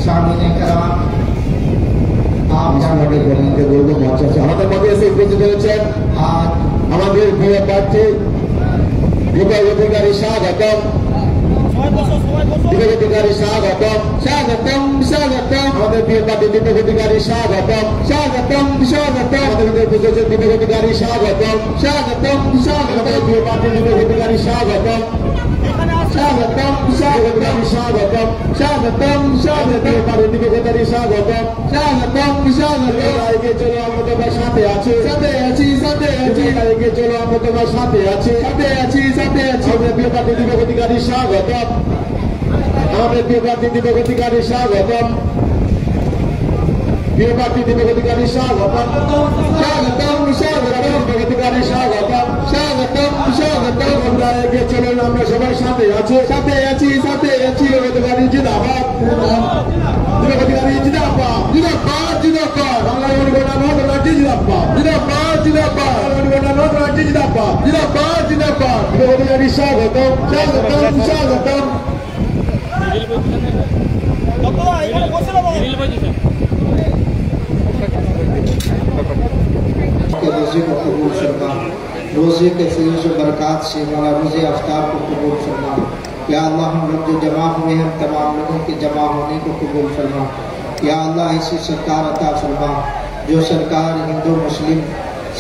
সামনে কালাম আমাদের বলতে বলবো মঞ্চে আমাদের মধ্যে এসে উপস্থিত হয়েছেন আর আমাদের প্রিয় প্রার্থী দীপক অধিকারী স্বাগতম দীপক অধিকারী স্বাগতম স্বাগতম স্বাগতম আমাদের প্রিয় প্রার্থী দীপক অধিকারী স্বাগতম স্বাগতম স্বাগতম আমাদের উপস্থিত হয়েছেন দীপক অধিকারী স্বাগতম স্বাগতম স্বাগতম আমাদের প্রিয় প্রার্থী দীপক অধিকারী স্বাগতম স্বাগতম স্বাগতম স্বাগতম স্বাগতম স্বাগতম আমাদের দীপক অধিকারী স্বাগতম স্বাগতম স্বাগতম আগে চলো আমরা তোমার সাথে আছি সাথে আছি সাথে আছি আগে চলো আমরা তোমার সাথে আছি সাথে আছি সাথে আছি আমাদের প্রিয় প্রার্থী দীপক অধিকারী স্বাগতম আমাদের প্রিয় প্রার্থী দীপক অধিকারী স্বাগতম প্রিয় প্রার্থী দীপক অধিকারী স্বাগতম স্বাগতম স্বাগতম দীপক অধিকারী স্বাগতম স্বাগতম স্বাগতম আমরা এগিয়ে চলুন আমরা সবাই সাথে আছি সাথে আছি সাথে আছি দীপক অধিকারী জিন্দাবাদ দীপক অধিকারী জিন্দাবাদ জিন্দাবাদ জিন্দাবাদ বাংলা গণনা নদ রাজ্য জিন্দাবাদ জিন্দাবাদ জিন্দাবাদ গণনা নদ রাজ্য জিন্দাবাদ জিন্দাবাদ জিন্দাবাদ দীপক অধিকারী স্বাগতম স্বাগতম স্বাগতম रोज़े को कबूल फरमा रोज़े के फैज़ व बरक़ात से मौला रोज़े अफ्तार को कबूल फरमा या अल्लाह हम लोग जो जमा हुए हैं तमाम लोगों के जमा होने को कबूल फरमा या अल्लाह ऐसी सरकार अता फरमा जो सरकार हिंदू मुस्लिम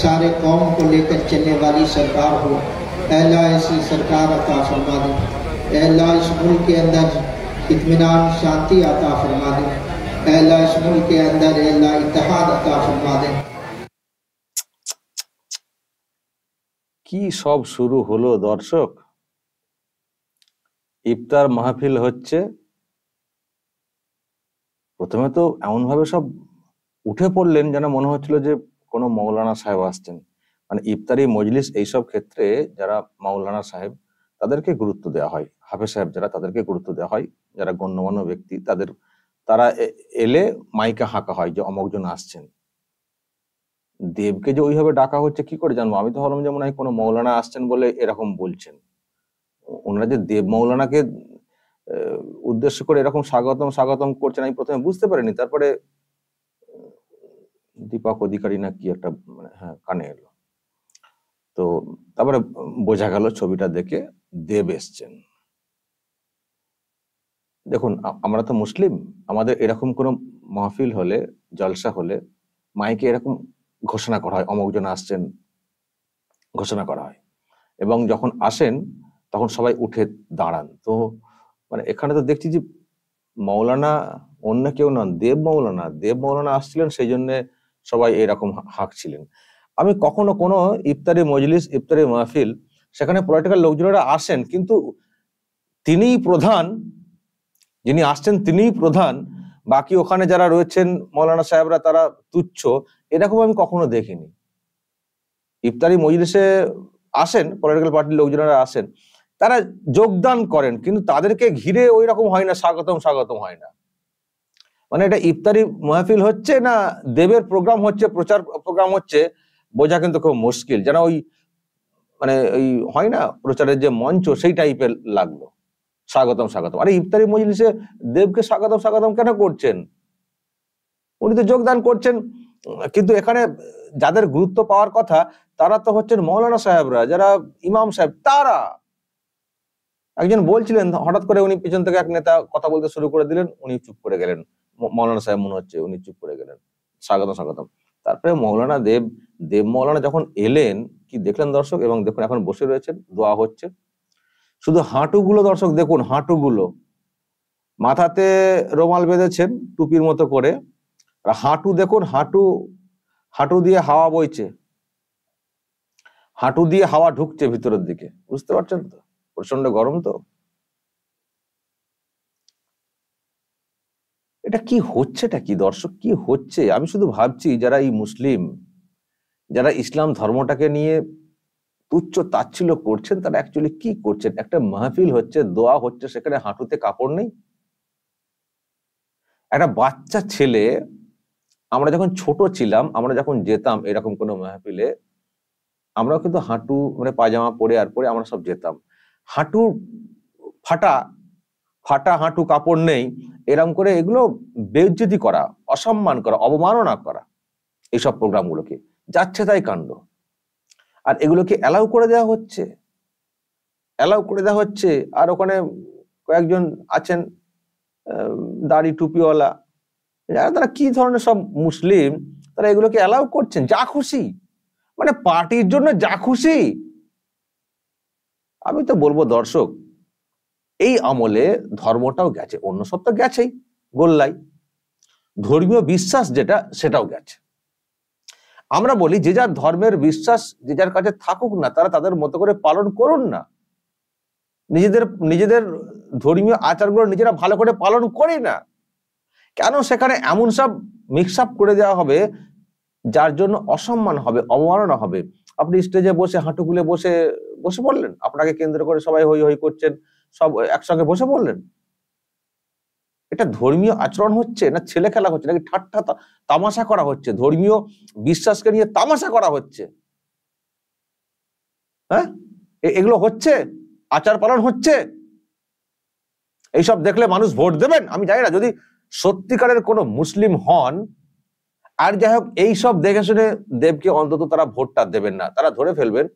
सारे कौम को लेकर चलने वाली सरकार हो। अल्लाह ऐसी सरकार अता फरमा दे। अल्लाह इस मुल्क के अंदर इत्मीनान शांति अता फरमा दे। अल्लाह इस मुल्क के अंदर अल्लाह इत्तेहाद अता फरमा दे। কি সব শুরু হলো দর্শক, ইফতার মাহফিল হচ্ছে। প্রথমে তো এমন ভাবে সব উঠে পড়লেন যেন মনে হচ্ছিল যে কোনো মৌলানা সাহেব আসছেন। মানে ইফতারি মজলিস এইসব ক্ষেত্রে যারা মৌলানা সাহেব তাদেরকে গুরুত্ব দেওয়া হয়, হাফেজ সাহেব যারা তাদেরকে গুরুত্ব দেওয়া হয়, যারা গণ্যমান্য ব্যক্তি তারা এলে মাইকে হাঁকা হয় যে অমুকজন আসছেন। দেবকে যে ওইভাবে ডাকা হচ্ছে কি করে জানবো? আমি তো ভাবলাম যে মনে হয় কোনো মৌলানা আসছেন বলে এরকম বলছেন। ওনারা যে দেব মৌলানাকে উদ্দেশ্য করে এরকম স্বাগতম স্বাগতম করছেন আমি প্রথমে বুঝতে পারিনি। তারপরে দীপক অধিকারী না কি একটা মানে হ্যাঁ কানে এলো, তো তারপরে বোঝা গেল ছবিটা দেখে দেব এসছেন। দেখুন আমরা তো মুসলিম, আমাদের এরকম কোনো মাহফিল হলে জলসা হলে মাইকে এরকম ঘোষণা করা হয় অমুকজন আসছেন, ঘোষণা করা হয় এবং যখন আসেন তখন সবাই উঠে দাঁড়ান। তো মানে এখানে তো দেখছি যে মৌলানা অন্য কেউ নন, দেব মৌলানা আসছিলেন, সেই জন্য সবাই এরকম হাঁকছিলেন। আমি কখনো কোনো ইফতারি মজলিস ইফতারি মাহফিল সেখানে পলিটিক্যাল লোকজনেরা আসেন কিন্তু তিনিই প্রধান, যিনি আসছেন তিনিই প্রধান, বাকি ওখানে যারা রয়েছেন মৌলানা সাহেবরা তারা তুচ্ছ, এরকম আমি কখনো দেখিনি। ইফতারি মজলিসে আসেন পলিটিক্যাল পার্টির লোকজনেরা আসেন, তারা যোগদান করেন কিন্তু তাদেরকে ঘিরে ওই রকম হয় না, স্বাগতম স্বাগতম হয় না। মানে এটা ইফতারি মাহফিল হচ্ছে না দেবের প্রোগ্রাম হচ্ছে, প্রচার প্রোগ্রাম হচ্ছে, বোঝা কিন্তু খুব মুশকিল। যেন ওই মানে ওই হয় না প্রচারের যে মঞ্চ সেই টাইপের লাগলো, স্বাগতম স্বাগতম। আরে ইফতারি মজলিসে দেবকে স্বাগতম স্বাগতম কেন করছেন? উনি তো যোগদান করছেন, কিন্তু এখানে যাদের গুরুত্ব পাওয়ার কথা তারা তো হচ্ছেন মৌলানা সাহেবরা, যারা ইমাম সাহেব। তারা একজন বলছিলেন, হঠাৎ করে উনি পিছন থেকে এক নেতা কথা বলতে শুরু করে দিলেন, উনি চুপ করে গেলেন। মৌলানা সাহেব মনে হচ্ছে উনি চুপ করে গেলেন, স্বাগতম স্বাগতম। তারপরে মৌলানা দেব মৌলানা যখন এলেন কি দেখলেন দর্শক, এবং দেখুন এখন বসে রয়েছেন, দোয়া হচ্ছে। শুধু হাঁটুগুলো দর্শক দেখুন, হাঁটুগুলো মাথাতে রুমাল বেঁধেছেন টুপির মতো করে, আর হাঁটু দেখুন, হাঁটু দিয়ে হাওয়া বইছে, হাঁটু দিয়ে হাওয়া ঢুকছে ভিতরের দিকে, বুঝতে পারছেন তো? প্রচন্ড গরম তো। এটা কি হচ্ছেটা কি দর্শক, কি হচ্ছে? আমি শুধু ভাবছি যারা এই মুসলিম, যারা ইসলাম ধর্মটাকে নিয়ে তুচ্ছ তাচ্ছিল্য করছেন, তারা অ্যাকচুয়ালি কি করছেন? একটা মাহফিল হচ্ছে, দোয়া হচ্ছে, সেখানে হাঁটুতে কাপড় নেই। একটা বাচ্চা ছেলে, আমরা যখন ছোট ছিলাম, আমরা যখন যেতাম এরকম কোনো মাহফিলে, আমরাও কিন্তু হাঁটু মানে পায়জামা পরে আর পরে আমরা সব যেতাম। হাঁটু ফাটা হাঁটু, কাপড় নেই, এরম করে এগুলো বেইজ্জতি করা, অসম্মান করা, অবমাননা করা, এইসব প্রোগ্রামগুলোকে যাচ্ছে তাই কাণ্ড। আর এগুলোকে অ্যালাউ করে দেওয়া হচ্ছে, আর ওখানে কয়েকজন আছেন দাড়ি টুপিওয়ালা, যারা তারা কি ধরনের সব মুসলিম, তারা এগুলোকে অ্যালাউ করছেন যা খুশি, মানে পার্টির জন্য যা খুশি। আমি তো বলবো দর্শক, এই আমলে ধর্মটাও গেছে, অন্য সব তো গেছেই গোল্লাই, ধর্মীয় বিশ্বাস যেটা সেটাও গেছে। আমরা বলি যে যার ধর্মের বিশ্বাস যে যার কাছে থাকুক না, তারা তাদের মতো করে পালন করুন না, নিজেদের ধর্মীয় আচারগুলো নিজেরা ভালো করে পালন করি না কেন? সেখানে এমন সব মিক্স আপ করে দেওয়া হবে যার জন্য অসম্মান হবে, অবমাননা হবে। আপনি স্টেজে বসে হাঁটু খুলে বসে পড়লেন, আপনাকে কেন্দ্র করে সবাই হই হই করছেন, সব একসঙ্গে বসে পড়লেন। এটা ধর্মীয় আচরণ হচ্ছে না ছেলে খেলা হচ্ছে, নাকি ঠাট্টা তামাশা করা হচ্ছে? ধর্মীয় বিশ্বাসকে নিয়ে তামাশা করা হচ্ছে। হ্যাঁ, এগুলো হচ্ছে, আচার পালন হচ্ছে। এইসব দেখলে মানুষ ভোট দেবেন? আমি জানি না, যদি সত্যিকারের কোনো মুসলিম হন আর যাই হোক এইসব দেখে শুনে দেবকে অন্তত তারা ভোটটা দেবেন না। তারা ধরে ফেলবেন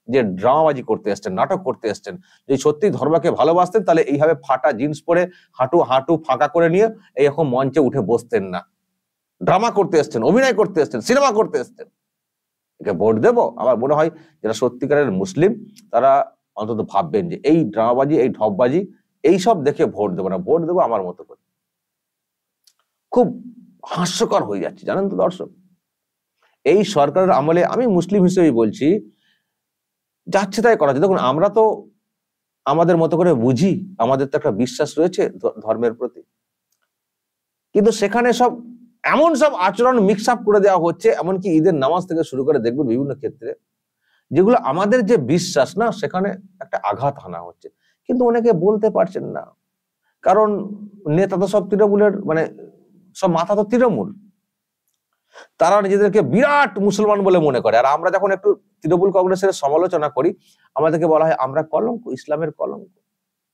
যে ড্রামাবাজি করতে এসছেন, নাটক করতে এসছেন। যদি সত্যি ধর্মকে ভালোবাসতেন তাহলে এইভাবে ফাটা জিন্স পরে হাঁটু ফাঁকা করে নিয়ে এইরকম মঞ্চে উঠে বসতেন না। ড্রামা করতে এসছেন, অভিনয় করতে এসছেন, সিনেমা করতে এসছেন। একে ভোট দেব? আমার মনে হয় যারা সত্যিকারের মুসলিম তারা অন্তত ভাববেন যে এই ড্রামাবাজি, এই ঢপবাজি, এইসব দেখে ভোট দেবো না, ভোট দেবো আমার মতো করে। খুব হাস্যকর হয়ে যাচ্ছে জানেন তো দর্শক, এই সরকারের আমলে। আমি মুসলিম হিসেবেই বলছি, যাচ্ছে তাই করা হচ্ছে। দেখুন, আমরা তো আমাদের মতো করে বুঝি, আমাদের তো একটা বিশ্বাস রয়েছে ধর্মের প্রতি, কিন্তু সেখানে সব এমন সব আচরণ মিক্স আপ করে দেওয়া হচ্ছে, এমনকি ঈদের নামাজ থেকে শুরু করে দেখবেন বিভিন্ন ক্ষেত্রে, যেগুলো আমাদের যে বিশ্বাস না সেখানে একটা আঘাত হানা হচ্ছে। কিন্তু অনেকে বলতে পারছেন না, কারণ নেতা তো সব তৃণমূলের, মানে সব মাথা তো তৃণমূল, তারা নিজেদেরকে বিরাট মুসলমান বলে মনে করে। আর আমরা যখন একটু তৃণমূল কংগ্রেসের সমালোচনা করি, আমাদেরকে বলা হয় আমরা কলঙ্ক, ইসলামের কলঙ্ক।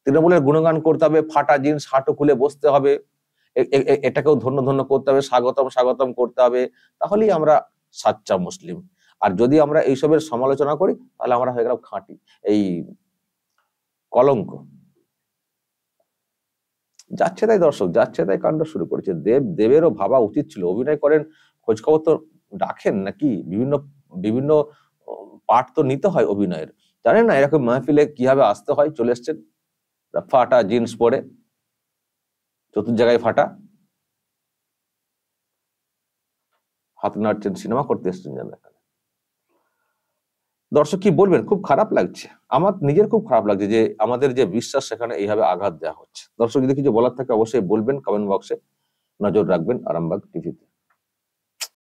তৃণমূলের গুণগান করতে হবে, ফাটা জিন্স হাঁটু খুলে বসতে হবে, এটাকেও ধন্য করতে হবে, স্বাগতম করতে হবে, তাহলেই আমরা সাচ্চা মুসলিম। আর যদি আমরা এইসবের সমালোচনা করি তাহলে আমরা হয়ে গেলাম খাঁটি এই কলঙ্ক। যাচ্ছে তাই দর্শক, যাচ্ছে তাই কাণ্ড শুরু করেছে। দেবেরও ভাবা উচিত ছিল, অভিনয় করেন, খোঁজখবর তো রাখেন নাকি, বিভিন্ন পার্ট তো নিতে হয় অভিনয়ের, জানেন না? এরকম মাহফিলে কিভাবে আসতে হয়, চলে এসছেন ফাটা জিন্স পরে, চতুর জায়গায় ফাটা, হাত নাড়ছেন, সিনেমা করতে এসছেন যেন। এখানে দর্শক কি বলবেন, খুব খারাপ লাগছে, আমার নিজের খুব খারাপ লাগছে যে আমাদের যে বিশ্বাস সেখানে এইভাবে আঘাত দেওয়া হচ্ছে। দর্শক যদি কিছু বলার থাকে অবশ্যই বলবেন কমেন্ট বক্সে। নজর রাখবেন আরামবাগ টিভিতে।